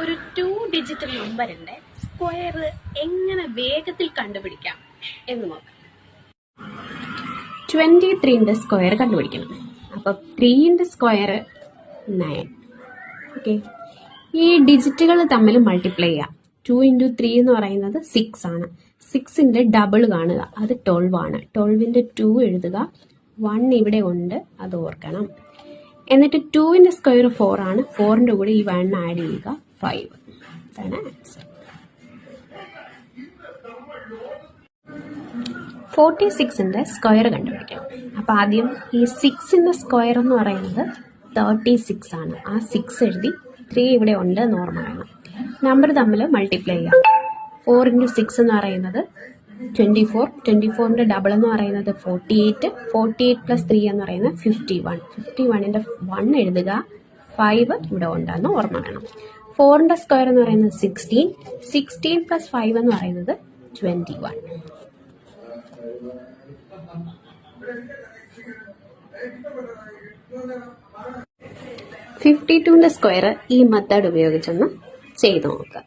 ഒരു 2 ഡിജിറ്റ് നമ്പറിന്റെ സ്ക്വയർ എങ്ങനെ വേഗത്തിൽ കണ്ടുപിടിക്കാം എന്ന് നോക്കാം. 23ന്റെ സ്ക്വയർ കണ്ടുപിടിക്കണം. അപ്പം 3ന്റെ സ്ക്വയർ 9. ഓക്കെ, ഈ ഡിജിറ്റുകൾ തമ്മിൽ മൾട്ടിപ്ലൈ ചെയ്യാം. 2 × 3 എന്ന് പറയുന്നത് 6 ആണ്. 6ന്റെ ഡബിൾ കാണുക, അത് 12 ആണ്. 12ന്റെ 2 എഴുതുക. 1 ഇവിടെ ഉണ്ട്, അത് ഓർക്കണം. എന്നിട്ട് 2ന്റെ സ്ക്വയർ 4 ആണ്. 4ന്റെ കൂടെ ഈ 1 ആഡ് ചെയ്യുക, 5. ഇതാണ് ആൻസർ. 46ന്റെ സ്ക്വയർ കണ്ടുപിടിക്കണം. അപ്പം ആദ്യം ഈ 6ന്റെ സ്ക്വയർ എന്ന് പറയുന്നത് 36 ആണ്. ആ 6 എഴുതി 3 ഇവിടെ ഉണ്ട് എന്ന് ഓർമ്മ വേണം. നമ്പർ തമ്മിൽ മൾട്ടിപ്ലൈ ചെയ്യാം. 4 × 6 എന്ന് പറയുന്നത് 24. 24ന്റെ ഡബിൾ എന്ന് പറയുന്നത് 48. 48 + 3 എന്ന് പറയുന്നത് 51. 51ന്റെ 1 എഴുതുക, 5 ഇവിടെ ഉണ്ടെന്ന് ഓർമ്മ വേണം. 4ന്റെ സ്ക്വയർ എന്ന് പറയുന്നത് 16. 16 + 5 എന്ന് പറയുന്നത് 21. 52ന്റെ സ്ക്വയർ ഈ മെത്തേഡ് ഉപയോഗിച്ചൊന്ന് ചെയ്ത് നോക്കാം.